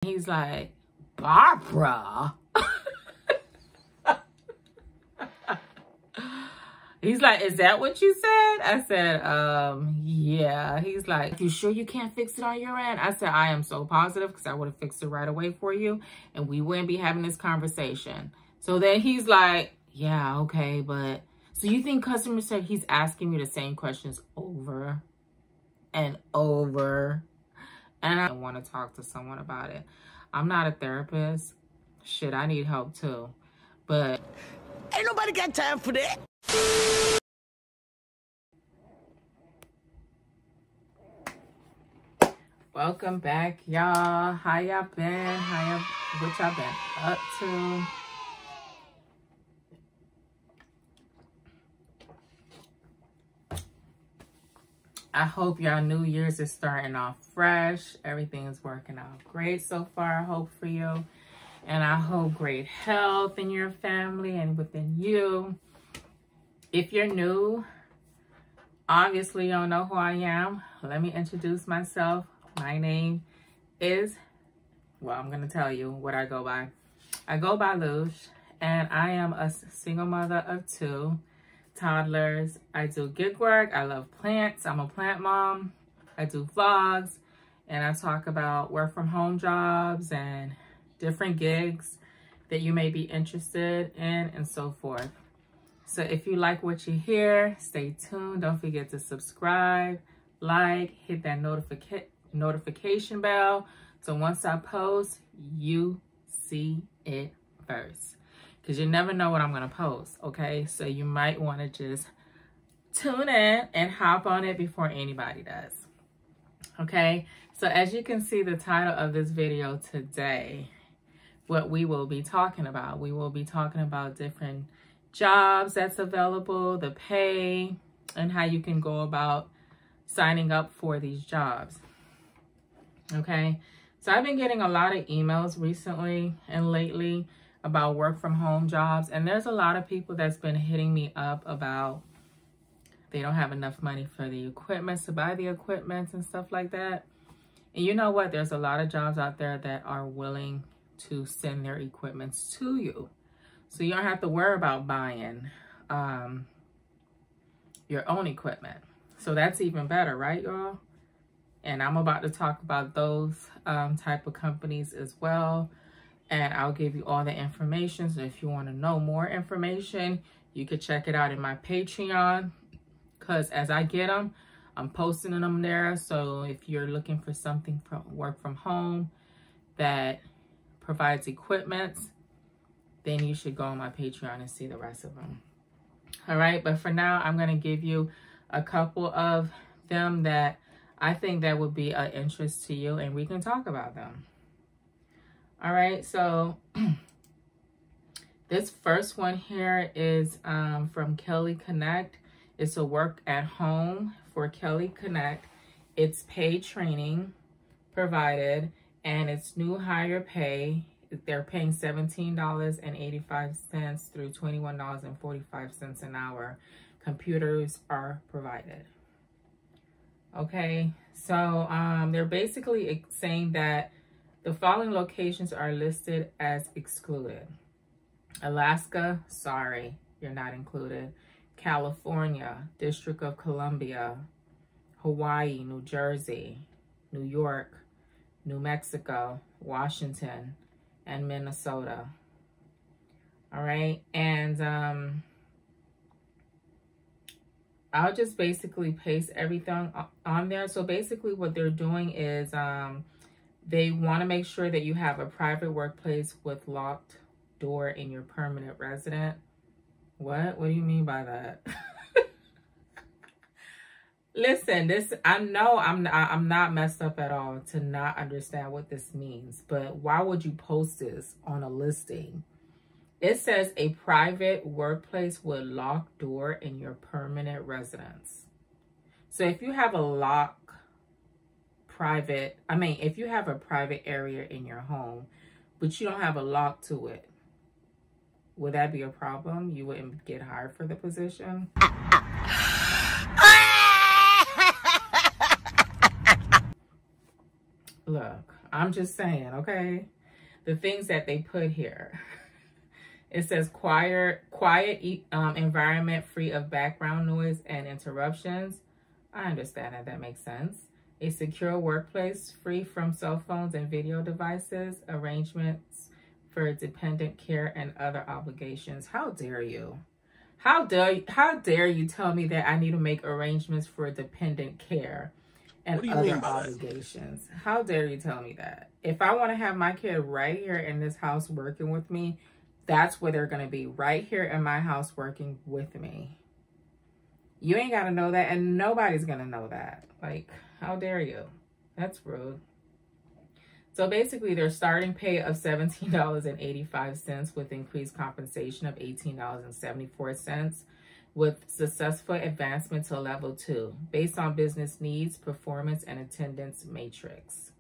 He's like, Barbara? He's like, is that what you said? I said, yeah. He's like, you sure you can't fix it on your end? I said, I am so positive because I would have fixed it right away for you and we wouldn't be having this conversation. So then he's like, yeah, okay, but so you think customer service, he's asking me the same questions over and over. And I want to talk to someone about it. I'm not a therapist. Shit, I need help too. But ain't nobody got time for that. Welcome back, y'all. How y'all been? What y'all been up to? I hope y'all New Year's is starting off fresh. Everything is working out great so far, I hope for you. And I hope great health in your family and within you. If you're new, obviously you don't know who I am. Let me introduce myself. My name is, well, I'm going to tell you what I go by. I go by Lush, and I am a single mother of 2 toddlers. I do gig work. I love plants. I'm a plant mom. I do vlogs, and I talk about work from home jobs and different gigs that you may be interested in and so forth. So if you like what you hear, stay tuned. Don't forget to subscribe, like, hit that notification bell. So once I post, you see it first. Because you never know what I'm going to post, okay? So you might want to just tune in and hop on it before anybody does. Okay? So as you can see the title of this video today, what we will be talking about. We will be talking about different jobs that's available, the pay, and how you can go about signing up for these jobs. Okay, so I've been getting a lot of emails recently and lately about work from home jobs, and there's a lot of people that's been hitting me up about they don't have enough money for the equipment to buy the equipment and stuff like that. And you know what? There's a lot of jobs out there that are willing to send their equipment to you. So you don't have to worry about buying your own equipment. So that's even better, right, y'all? And I'm about to talk about those type of companies as well. And I'll give you all the information. So if you want to know more information, you can check it out in my Patreon. Because as I get them, I'm posting them there. So if you're looking for something from work from home that provides equipment, then you should go on my Patreon and see the rest of them. All right, but for now, I'm going to give you a couple of them that I think that would be of interest to you, and we can talk about them. All right, so this first one here is from Kelly Connect. It's a work at home for Kelly Connect. It's paid training provided, and it's new hire pay. They're paying $17.85 through $21.45 an hour. Computers are provided. Okay, so they're basically saying that the following locations are listed as excluded. Alaska, sorry, you're not included. California, District of Columbia, Hawaii, New Jersey, New York, New Mexico, Washington, and Minnesota. All right, and I'll just basically paste everything on there. So basically what they're doing is they want to make sure that you have a private workplace with locked door in your permanent resident. What do you mean by that? Listen, I know I'm not messed up at all to not understand what this means, but why would you post this on a listing? It says a private workplace with locked door in your permanent residence. So if you have if you have a private area in your home, but you don't have a lock to it, would that be a problem? You wouldn't get hired for the position? Look, I'm just saying, okay? The things that they put here. It says quiet environment free of background noise and interruptions. I understand that makes sense. A secure workplace free from cell phones and video devices, arrangements for dependent care and other obligations. How dare you? How dare you tell me that I need to make arrangements for dependent care and other obligations? How dare you tell me that? If I want to have my kid right here in this house working with me, that's where they're going to be, right here in my house working with me. You ain't got to know that, and nobody's going to know that. Like, how dare you? That's rude. So basically, their starting pay of $17.85 with increased compensation of $18.74 with successful advancement to level 2 based on business needs, performance, and attendance matrix.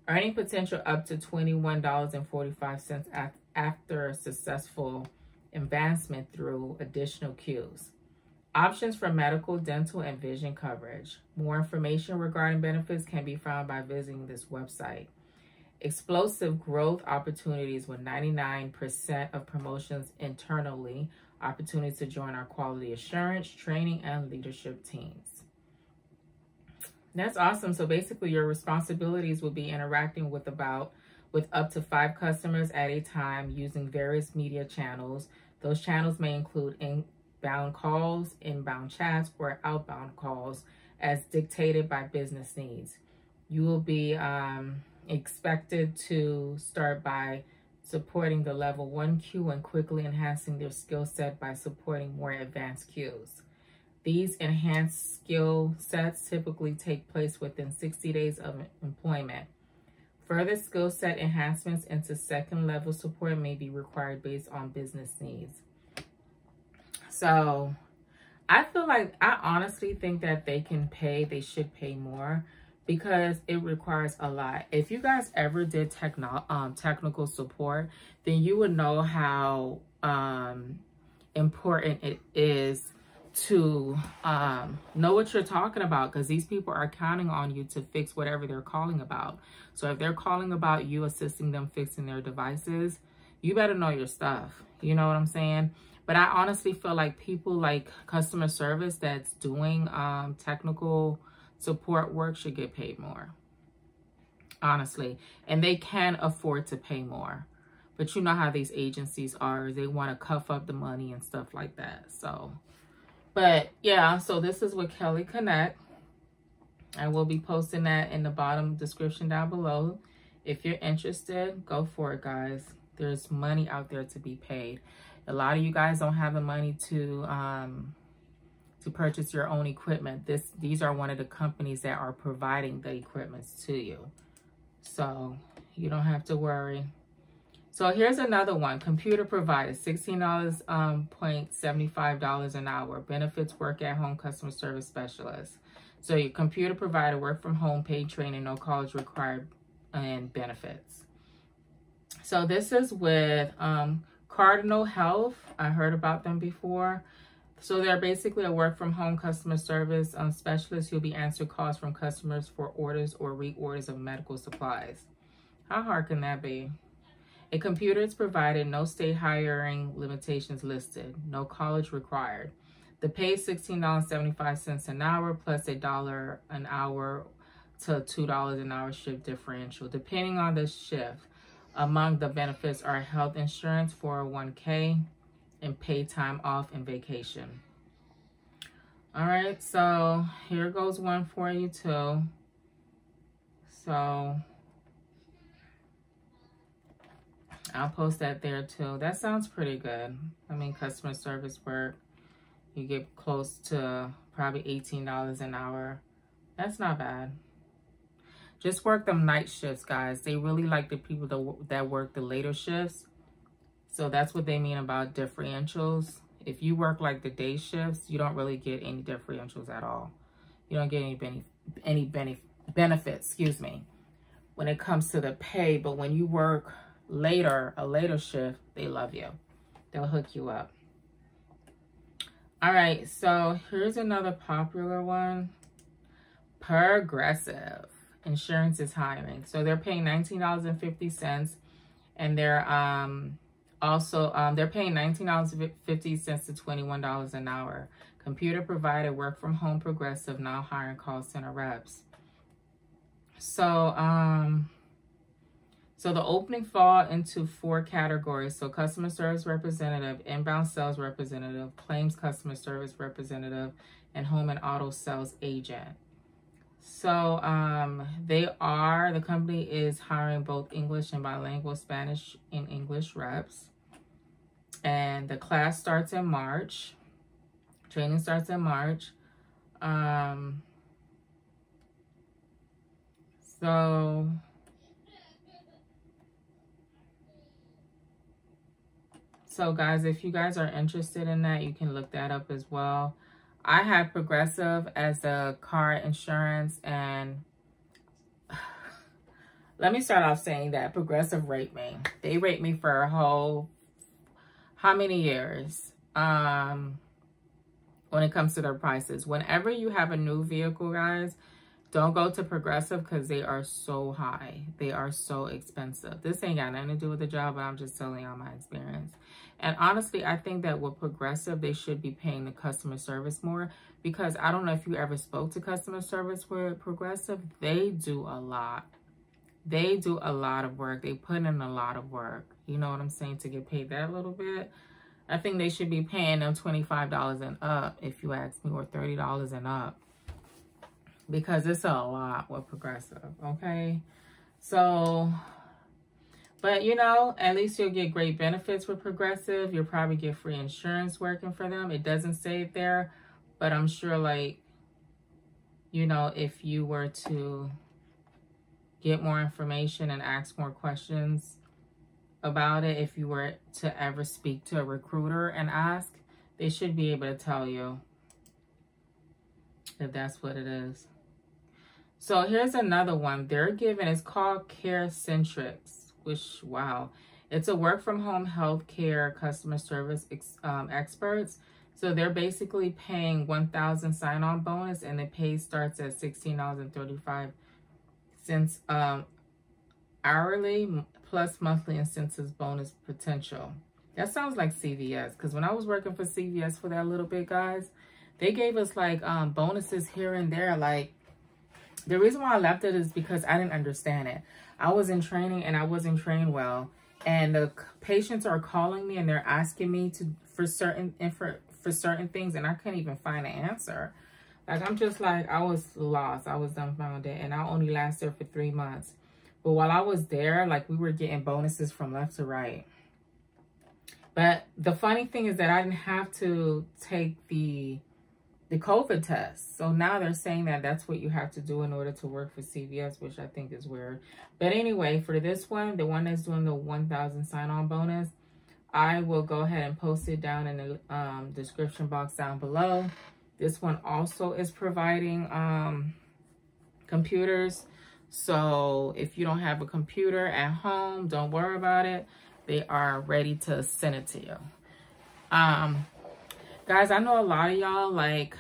Earning potential up to $21.45 after successful advancement through additional queues. Options for medical, dental, and vision coverage. More information regarding benefits can be found by visiting this website. Explosive growth opportunities with 99% of promotions internally. Opportunities to join our quality assurance, training, and leadership teams. That's awesome. So basically your responsibilities will be interacting with up to 5 customers at a time using various media channels. Those channels may include inbound calls, inbound chats, or outbound calls as dictated by business needs. You will be expected to start by supporting the level 1 queue and quickly enhancing their skill set by supporting more advanced queues. These enhanced skill sets typically take place within 60 days of employment. Further skill set enhancements into second level support may be required based on business needs. So I honestly think that they should pay more because it requires a lot. If you guys ever did technical support, then you would know how important it is to know what you're talking about, because these people are counting on you to fix whatever they're calling about. So if they're calling about you assisting them fixing their devices, you better know your stuff. You know what I'm saying? But I honestly feel like people like customer service that's doing technical support work should get paid more, honestly. And they can afford to pay more. But you know how these agencies are. They want to cuff up the money and stuff like that. So... but yeah, so this is with Kelly Connect. I will be posting that in the bottom description down below. If you're interested, go for it, guys. There's money out there to be paid. A lot of you guys don't have the money to purchase your own equipment. These are one of the companies that are providing the equipment to you. So you don't have to worry. So here's another one. Computer provider, $16.75 an hour. Benefits, work at home customer service specialist. So your computer provider, work from home, paid training, no college required, and benefits. So this is with Cardinal Health. I heard about them before. So they're basically a work from home customer service specialist who'll be answering calls from customers for orders or reorders of medical supplies. How hard can that be? A computer is provided, no state hiring limitations listed, no college required. The pay is $16.75 an hour plus $1 an hour to $2 an hour shift differential, depending on the shift. Among the benefits are health insurance, 401k, and paid time off and vacation. All right, so here goes one for you too. So I'll post that there too. That sounds pretty good. I mean, customer service work, you get close to probably $18 an hour. That's not bad. Just work them night shifts, guys. They really like the people that work the later shifts. So that's what they mean about differentials. If you work like the day shifts, you don't really get any differentials at all. You don't get any benefits, excuse me, when it comes to the pay. But when you work a later shift, they love you. They'll hook you up. All right, so here's another popular one. Progressive. Insurance is hiring. So they're paying $19.50, and they're also they're paying $19.50 to $21 an hour. Computer provided, work from home, Progressive, now hiring call center reps. So so the opening fall into 4 categories. So customer service representative, inbound sales representative, claims customer service representative, and home and auto sales agent. So the company is hiring both English and bilingual Spanish and English reps. And the class starts in March. Training starts in March. So guys, if you guys are interested in that, you can look that up as well. I have Progressive as a car insurance, and let me start off saying that Progressive rate me. They rate me for a whole, how many years? When it comes to their prices. Whenever you have a new vehicle, guys, don't go to Progressive because they are so high. They are so expensive. This ain't got nothing to do with the job, but I'm just telling y'all my experience. And honestly, I think that with Progressive, they should be paying the customer service more, because I don't know if you ever spoke to customer service with Progressive. They do a lot. They do a lot of work. They put in a lot of work. You know what I'm saying? To get paid that little bit. I think they should be paying them $25 and up, if you ask me, or $30 and up. Because it's a lot with Progressive, okay? So, but you know, at least you'll get great benefits with Progressive. You'll probably get free insurance working for them. It doesn't say it there, but I'm sure, like, you know, if you were to get more information and ask more questions about it, if you were to ever speak to a recruiter and ask, they should be able to tell you if that's what it is. So here's another one they're giving. It's called Carecentrix, which, wow, it's a work from home healthcare customer service experts. So they're basically paying $1,000 sign-on bonus, and the pay starts at $16.35 hourly, plus monthly incentives bonus potential. That sounds like CVS, because when I was working for CVS for that little bit, guys, they gave us like bonuses here and there. Like, the reason why I left it is because I didn't understand it. I was in training and I wasn't trained well, and the patients are calling me and they're asking me for certain things, and I couldn't even find an answer. Like, I'm just like, I was lost. I was dumbfounded, and I only lasted for 3 months. But while I was there, like, we were getting bonuses from left to right. But the funny thing is that I didn't have to take the COVID test. So now they're saying that that's what you have to do in order to work for CVS, which I think is weird. But anyway, for this one, the one that's doing the 1,000 sign-on bonus, I will go ahead and post it down in the description box down below. This one also is providing computers. So if you don't have a computer at home, don't worry about it. They are ready to send it to you. Guys, I know a lot of y'all, like,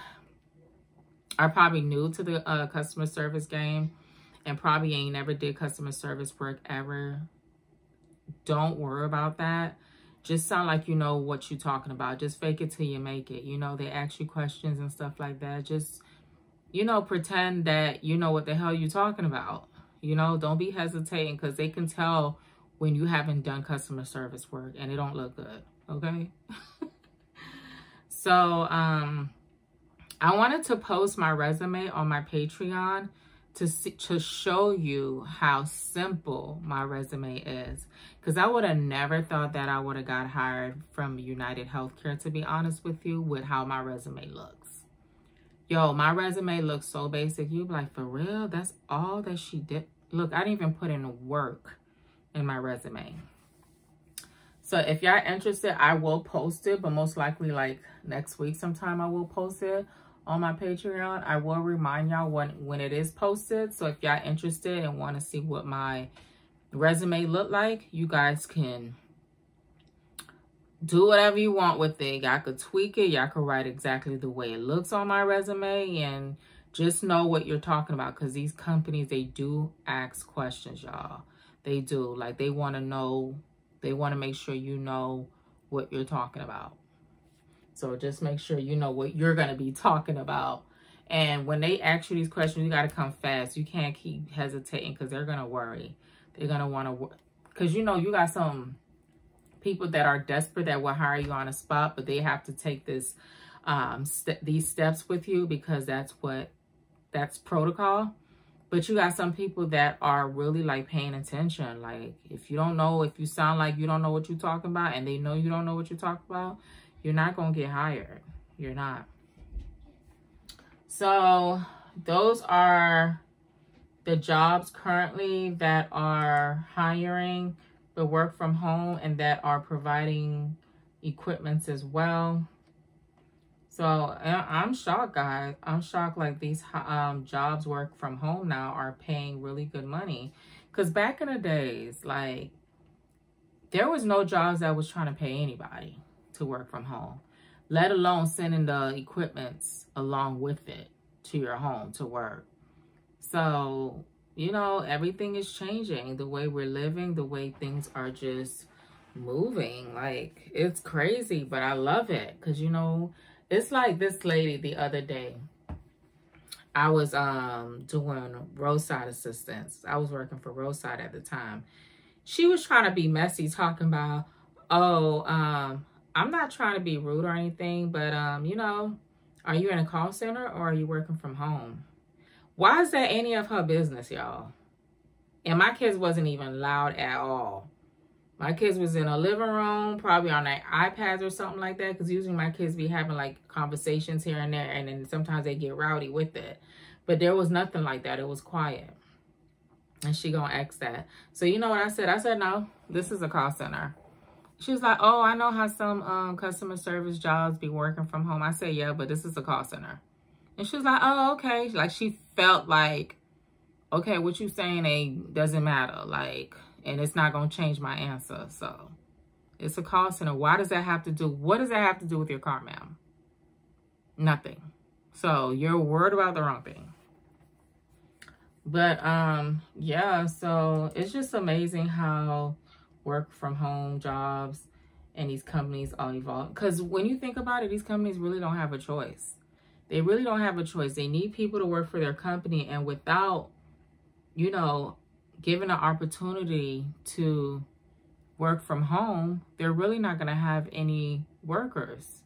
are probably new to the customer service game and probably ain't never did customer service work ever. Don't worry about that. Just sound like you know what you're talking about. Just fake it till you make it. You know, they ask you questions and stuff like that. Just, you know, pretend that you know what the hell you're talking about. You know, don't be hesitating, because they can tell when you haven't done customer service work and it don't look good, okay? So, I wanted to post my resume on my Patreon to show you how simple my resume is. Because I would have never thought that I would have got hired from United Healthcare, to be honest with you, with how my resume looks. Yo, my resume looks so basic. You'd be like, for real? That's all that she did? Look, I didn't even put in work in my resume. So if y'all interested, I will post it, but most likely like next week sometime I will post it on my Patreon. I will remind y'all when it is posted. So if y'all interested and want to see what my resume look like, you guys can do whatever you want with it. Y'all could tweak it. Y'all could write exactly the way it looks on my resume and just know what you're talking about, because these companies, they do ask questions, y'all. They do. Like, they want to know, they want to make sure you know what you're talking about. So just make sure you know what you're going to be talking about. And when they ask you these questions, you got to come fast. You can't keep hesitating, because they're going to worry. They're going to want to, because, you know, you got some people that are desperate that will hire you on a spot, but they have to take this, these steps with you, because that's protocol. But you got some people that are really like paying attention. Like, if you don't know, if you sound like you don't know what you're talking about, and they know you don't know what you're talking about, you're not going to get hired. You're not. So those are the jobs currently that are hiring the work from home and that are providing equipments as well. So I'm shocked, guys. I'm shocked. Like, these jobs work from home now are paying really good money. Because back in the days, like, there was no jobs that was trying to pay anybody to work from home, let alone sending the equipments along with it to your home to work. So, you know, everything is changing. The way we're living, the way things are just moving. Like, it's crazy, but I love it. Because, you know, it's like this lady the other day. I was doing roadside assistance. I was working for roadside at the time. She was trying to be messy, talking about, oh, I'm not trying to be rude or anything, but, you know, are you in a call center or are you working from home? Why is that any of her business, y'all? And my kids wasn't even loud at all. My kids was in a living room, probably on their iPads or something like that, because usually my kids be having, like, conversations here and there, and then sometimes they get rowdy with it. But there was nothing like that. It was quiet. And she gonna ask that. So you know what I said? I said, no, this is a call center. She was like, oh, I know how some customer service jobs be working from home. I said, yeah, but this is a call center. And she was like, oh, okay. Like, she felt like, okay, what you saying doesn't matter. Like, and it's not going to change my answer. So it's a call center. Why does that have to do? What does that have to do with your car, ma'am? Nothing. So you're worried about the wrong thing. But, yeah, so it's just amazing how work from home jobs and these companies all evolve. Because when you think about it, these companies really don't have a choice. They really don't have a choice. They need people to work for their company. And without, you know, given an opportunity to work from home, they're really not going to have any workers.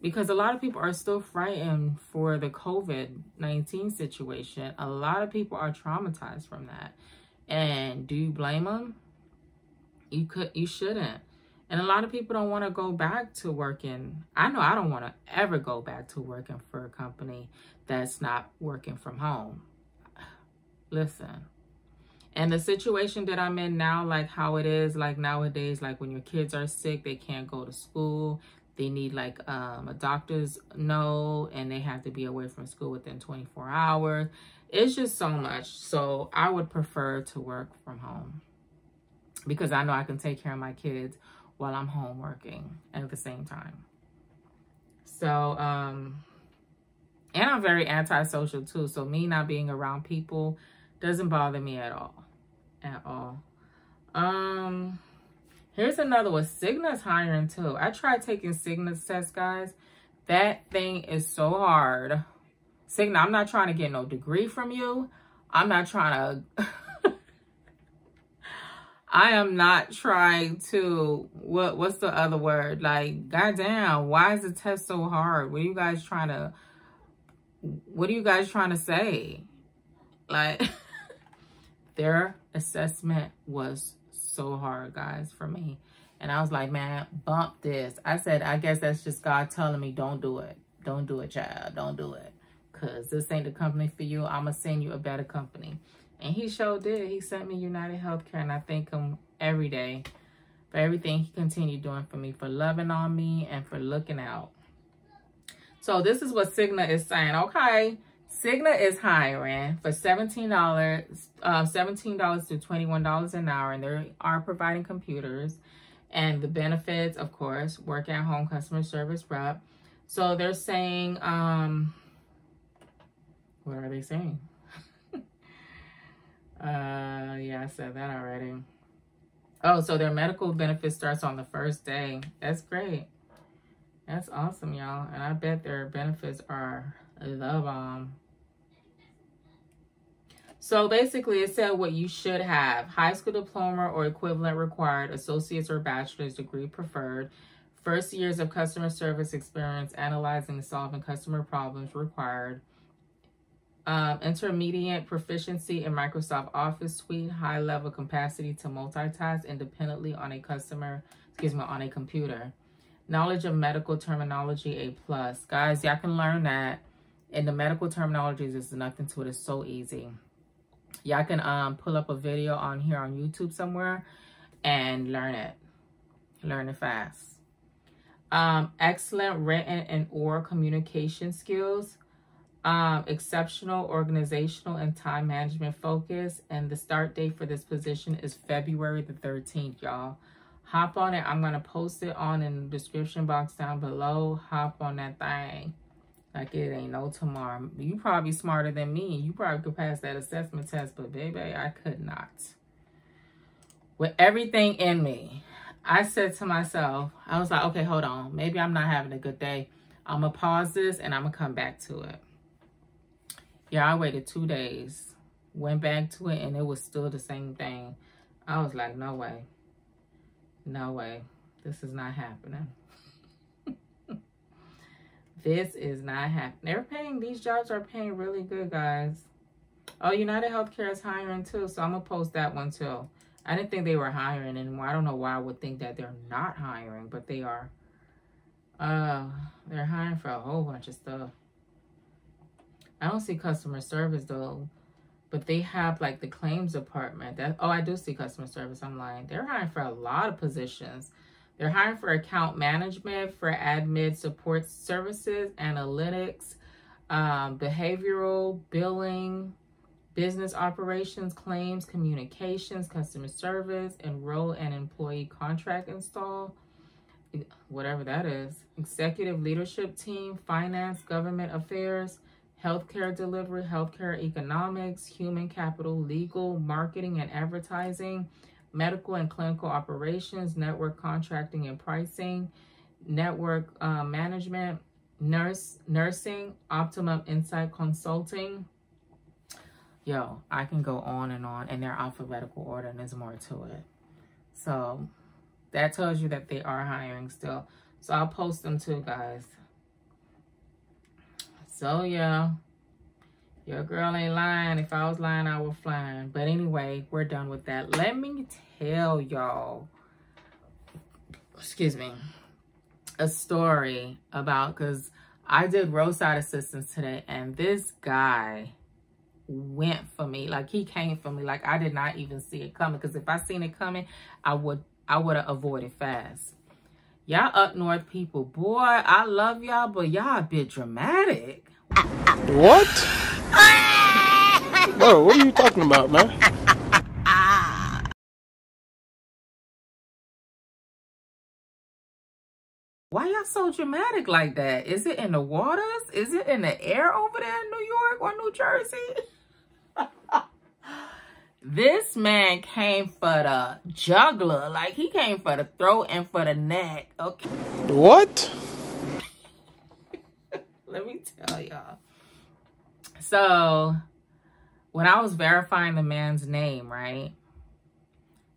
Because a lot of people are still frightened for the COVID-19 situation. A lot of people are traumatized from that. And do you blame them? You shouldn't. And a lot of people don't want to go back to working. I know I don't want to ever go back to working for a company that's not working from home. Listen. And the situation that I'm in now, like how it is, like nowadays, like when your kids are sick, they can't go to school. They need like a doctor's note, and they have to be away from school within 24 hours. It's just so much. So I would prefer to work from home, because I know I can take care of my kids while I'm home working at the same time. So, and I'm very antisocial too. So me not being around people doesn't bother me at all. At all. Here's another one. Cigna's hiring too. I tried taking Cigna's test, guys. That thing is so hard. Cigna, I'm not trying to get no degree from you. I'm not trying to... I am not trying to, what's the other word? Like, goddamn, why is the test so hard? What are you guys trying to say? Like, their assessment was so hard, guys, for me. And I was like, man, bump this. I said, I guess that's just God telling me, don't do it. Don't do it, child. Don't do it. Because this ain't the company for you. I'm going to send you a better company. And he sure did. He sent me United Healthcare, and I thank him every day for everything he continued doing for me, for loving on me and for looking out. So this is what Cigna is saying. Okay, Cigna is hiring for $17 to $21 an hour, and they are providing computers. And the benefits, of course, work at home customer service rep. So they're saying What are they saying? Yeah, I said that already. Oh, so their medical benefit starts on the first day. That's great. That's awesome, y'all. And I bet their benefits are the bomb. So basically it said what you should have: high school diploma or equivalent required, associate's or bachelor's degree preferred, first years of customer service experience analyzing and solving customer problems required, intermediate proficiency in Microsoft Office Suite, high level capacity to multitask independently on a on a computer, knowledge of medical terminology A+. Guys, y'all can learn that. And the medical terminologies is nothing to it. It's so easy. Y'all can pull up a video on here on YouTube somewhere and learn it. Learn it fast. Excellent written and oral communication skills. Exceptional organizational and time management focus. And the start date for this position is February the 13th, y'all. Hop on it. I'm going to post it on in the description box down below. Hop on that thing. Like it ain't no tomorrow. You probably smarter than me. You probably could pass that assessment test, but baby, I could not. With everything in me, I said to myself, I was like, okay, hold on. Maybe I'm not having a good day. I'm going to pause this and I'm going to come back to it. Yeah, I waited 2 days. Went back to it and it was still the same thing. I was like, no way. No way. This is not happening. This is not happening. They're paying, these jobs are paying really good, guys. Oh, United Healthcare is hiring too, so I'm going to post that one too. I didn't think they were hiring anymore. I don't know why I would think that they're not hiring, but they are. They're hiring for a whole bunch of stuff. I don't see customer service though, but they have like the claims department. Oh, I do see customer service. I'm lying. They're hiring for a lot of positions. They're hiring for account management, for admin support services, analytics, behavioral, billing, business operations, claims, communications, customer service, enroll and employee contract install, whatever that is, executive leadership team, finance, government affairs, healthcare delivery, healthcare economics, human capital, legal, marketing and advertising, medical and clinical operations, network contracting and pricing, network management, nursing, optimum insight consulting. Yo, I can go on, and they're alphabetical order, and there's more to it. So that tells you that they are hiring still. So I'll post them too, guys. So yeah, your girl ain't lying. If I was lying, I was flying. But anyway, we're done with that. Let me tell y'all, excuse me, a story about, because I did roadside assistance today, and this guy went for me. Like, he came for me. Like, I did not even see it coming, because if I seen it coming, I would have avoided fast. Y'all up north people, boy, I love y'all, but y'all a bit dramatic. What? Bro, what are you talking about, man? Why y'all so dramatic like that? Is it in the waters? Is it in the air over there in New York or New Jersey? This man came for the jugular. Like, he came for the throat and for the neck. Okay. What? Let me tell y'all. So, when I was verifying the man's name, right?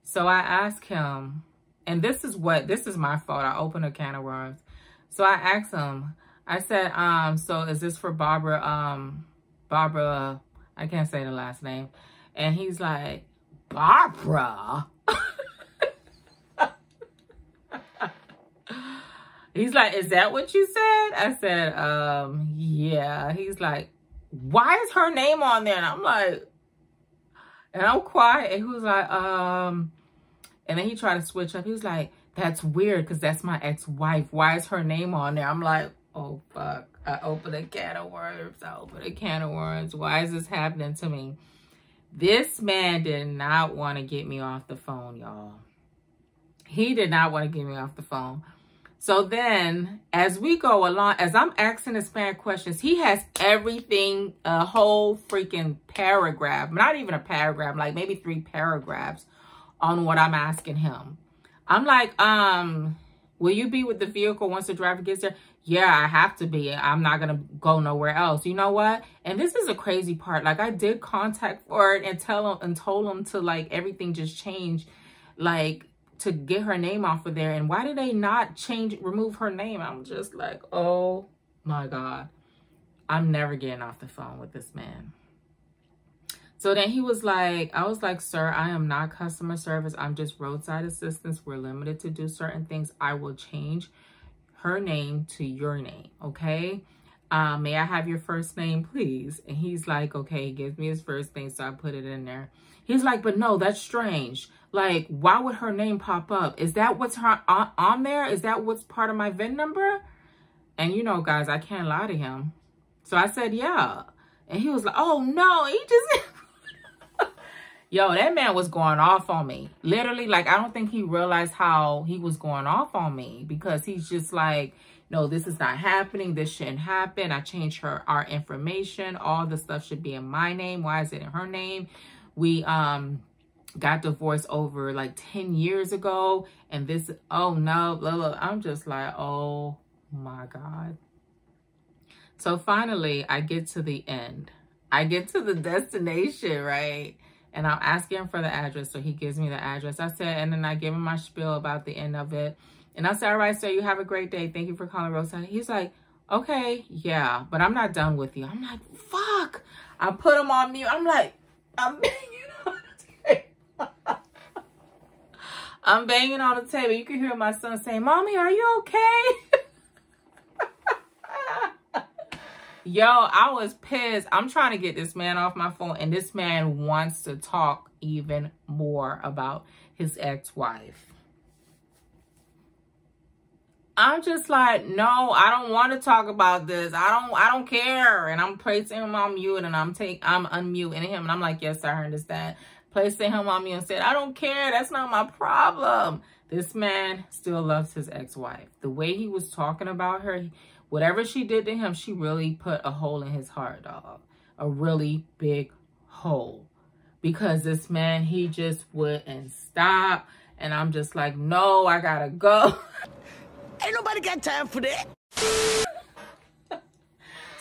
So I asked him, and this is my fault. I opened a can of worms. So I asked him, I said, so is this for Barbara, I can't say the last name. And he's like, Barbara? He's like, is that what you said? I said, yeah. He's like, why is her name on there? And I'm like, and I'm quiet. And he was like, and then he tried to switch up. He was like, that's weird because that's my ex-wife. Why is her name on there? I'm like, oh, fuck. I opened a can of worms. Why is this happening to me? This man did not want to get me off the phone, y'all. He did not want to get me off the phone. So then, as we go along, as I'm asking this man questions, he has everything, a whole freaking paragraph, not even a paragraph, like maybe 3 paragraphs on what I'm asking him. I'm like, will you be with the vehicle once the driver gets there? Yeah, I have to be. I'm not going to go nowhere else. You know what? And this is a crazy part. Like, I did contact for it and told him to, like, everything just change, like, to get her name off of there. And why did they not remove her name? I'm just like, oh my God. I'm never getting off the phone with this man. So then he was like, I was like, sir, I am not customer service. I'm just roadside assistance. We're limited to do certain things. I will change her name to your name. Okay. May I have your first name, please? And he's like, okay, he gives me his first name. So I put it in there. He's like, but no, that's strange. Like, why would her name pop up? Is that what's on there? Is that what's part of my VIN number? And you know, guys, I can't lie to him. So I said, yeah. And he was like, oh no, he just... Yo, that man was going off on me. Literally, like, I don't think he realized how he was going off on me, because he's just like, no, this is not happening. This shouldn't happen. I changed our information. All the stuff should be in my name. Why is it in her name? We got divorced over like 10 years ago. And this, oh no, blah, blah. I'm just like, oh my God. So finally, I get to the end. I get to the destination, right? And I'm asking him for the address. So he gives me the address. I said, and then I give him my spiel about the end of it. And I said, all right, sir, you have a great day. Thank you for calling Roadside. He's like, okay, yeah, but I'm not done with you. I'm like, fuck. I put him on mute. I'm like, I'm banging on the table. I'm banging on the table. You can hear my son saying, Mommy, are you okay? Yo, I was pissed. I'm trying to get this man off my phone, and this man wants to talk even more about his ex-wife. I'm just like, no, I don't want to talk about this. I don't care. And I'm placing him on mute, and I'm unmuting him, and I'm like, yes, I understand. Placing him on mute and said, I don't care. That's not my problem. This man still loves his ex-wife. The way he was talking about her, whatever she did to him, she really put a hole in his heart, dog. A really big hole. Because this man, he just wouldn't stop. And I'm just like, no, I gotta go. Ain't nobody got time for that.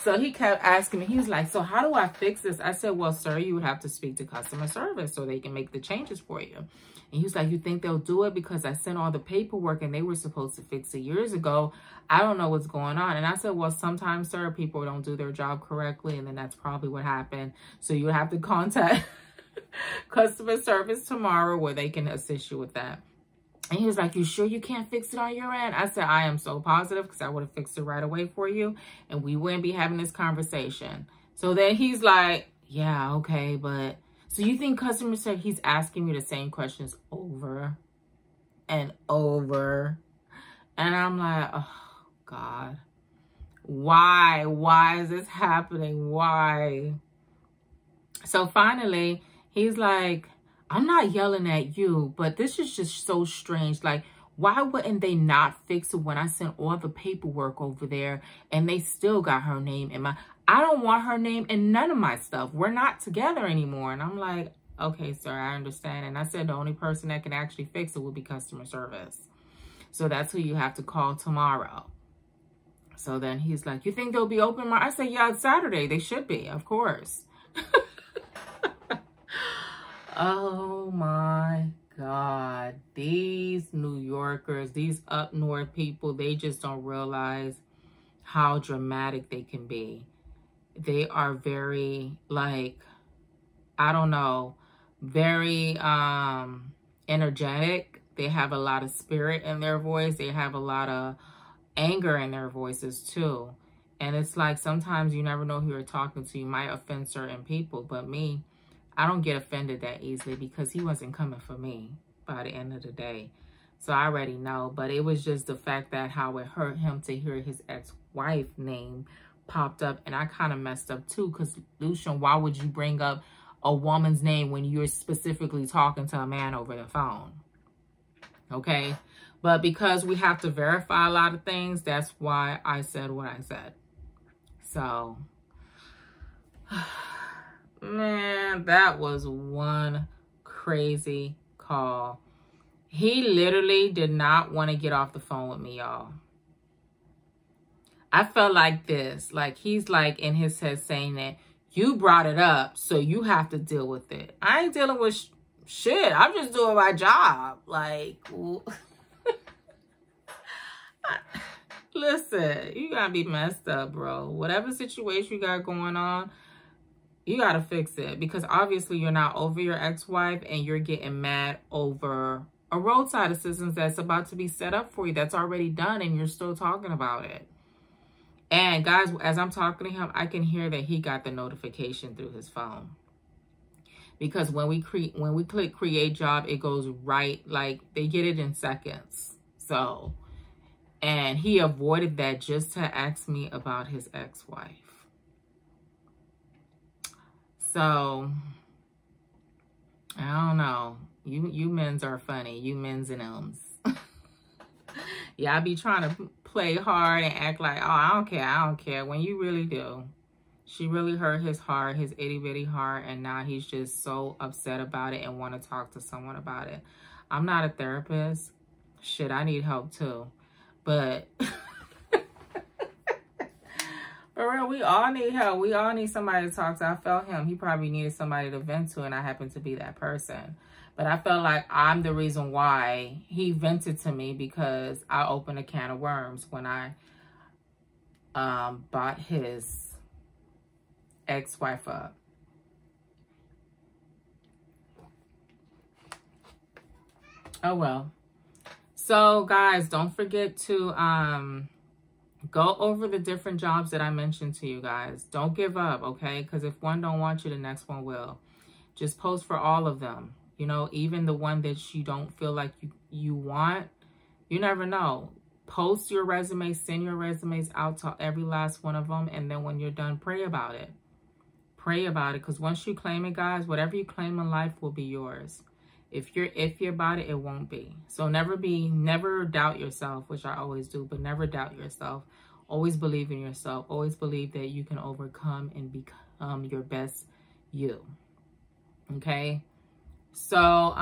So he kept asking me, he was like, so how do I fix this? I said, well, sir, you would have to speak to customer service so they can make the changes for you. And he was like, you think they'll do it? Because I sent all the paperwork and they were supposed to fix it years ago. I don't know what's going on. And I said, well, sometimes, sir, people don't do their job correctly. And then that's probably what happened. So you have to contact customer service tomorrow where they can assist you with that. And he was like, you sure you can't fix it on your end? I said, I am so positive, because I would have fixed it right away for you. And we wouldn't be having this conversation. So then he's like, yeah, okay, but... So you think customer service, he's asking me the same questions over and over. And I'm like, oh, God. Why? Why is this happening? Why? So finally, he's like, I'm not yelling at you, but this is just so strange. Like, why wouldn't they not fix it when I sent all the paperwork over there and they still got her name in my... I don't want her name in none of my stuff. We're not together anymore. And I'm like, okay, sir, I understand. And I said the only person that can actually fix it will be customer service. So that's who you have to call tomorrow. So then he's like, you think they'll be open? I said, yeah, it's Saturday. They should be, of course. Oh my God. These New Yorkers, these up north people, they just don't realize how dramatic they can be. They are very, like, I don't know, very energetic. They have a lot of spirit in their voice. They have a lot of anger in their voices too. And it's like, sometimes you never know who you're talking to. You might offend certain people, but me, I don't get offended that easily, because he wasn't coming for me by the end of the day. So I already know. But it was just the fact that how it hurt him to hear his ex-wife name popped up. And I kind of messed up too, because Lushyn, why would you bring up a woman's name when you're specifically talking to a man over the phone? Okay. But because we have to verify a lot of things, that's why I said what I said. So, man, that was one crazy call. He literally did not want to get off the phone with me, y'all. I felt like this. Like, he's like in his head saying that you brought it up, so you have to deal with it. I ain't dealing with shit. I'm just doing my job. Like, listen, you gotta be messed up, bro. Whatever situation you got going on, you gotta fix it. Because obviously you're not over your ex-wife and you're getting mad over a roadside assistance that's about to be set up for you. That's already done and you're still talking about it. And guys, as I'm talking to him, I can hear that he got the notification through his phone. Because when we click create job, it goes right, like they get it in seconds. So, and he avoided that just to ask me about his ex-wife. So, I don't know. You men's are funny. You men's and ems. Yeah, I be trying to play hard and act like, oh, I don't care, when you really do. She really hurt his heart, his itty-bitty heart, and now he's just so upset about it and want to talk to someone about it. I'm not a therapist. Shit, I need help too. But for real, we all need help. We all need somebody to talk to. I felt him. He probably needed somebody to vent to, and I happen to be that person. But I felt like I'm the reason why he vented to me, because I opened a can of worms when I bought his ex-wife up. Oh, well. So, guys, don't forget to go over the different jobs that I mentioned to you guys. Don't give up, okay? Because if one don't want you, the next one will. Just post for all of them. You know, even the one that you don't feel like you want, you never know. Post your resume, send your resumes out to every last one of them. And then when you're done, pray about it. Pray about it. Because once you claim it, guys, whatever you claim in life will be yours. If you're iffy about it, it won't be. So never doubt yourself, which I always do, but never doubt yourself. Always believe in yourself. Always believe that you can overcome and become your best you. Okay? So,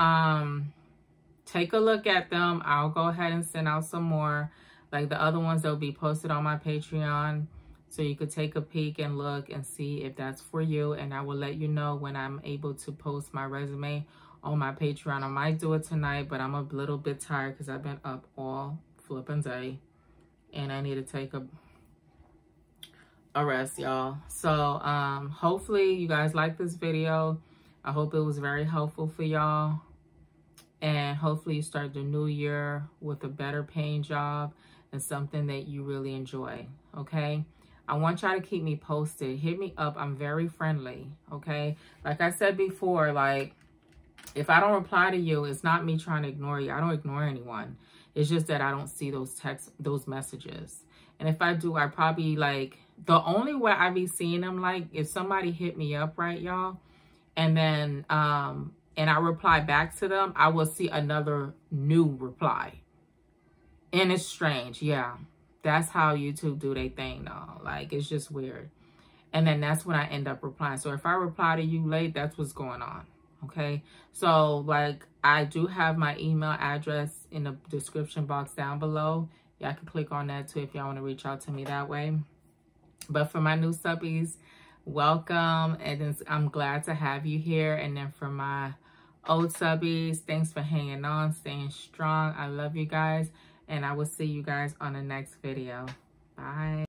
take a look at them. I'll go ahead and send out some more, like the other ones that will be posted on my Patreon. So you could take a peek and look and see if that's for you. And I will let you know when I'm able to post my resume on my Patreon. I might do it tonight, but I'm a little bit tired because I've been up all flipping day. And I need to take a rest, y'all. So, hopefully you guys like this video. I hope it was very helpful for y'all. And hopefully you start the new year with a better paying job and something that you really enjoy, okay? I want y'all to keep me posted. Hit me up. I'm very friendly, okay? Like I said before, like, if I don't reply to you, it's not me trying to ignore you. I don't ignore anyone. It's just that I don't see those texts, those messages. And if I do, I probably, like, the only way I be seeing them, like, if somebody hit me up, right, y'all? And then, and I reply back to them, I will see another new reply. And it's strange. Yeah. That's how YouTube do their thing, though. Like, it's just weird. And then that's when I end up replying. So if I reply to you late, that's what's going on. Okay. So, like, I do have my email address in the description box down below. Y'all can click on that too if y'all want to reach out to me that way. But for my new subbies, welcome, and I'm glad to have you here. And then for my old subbies, thanks for hanging on, staying strong. I love you guys, and I will see you guys on the next video. Bye.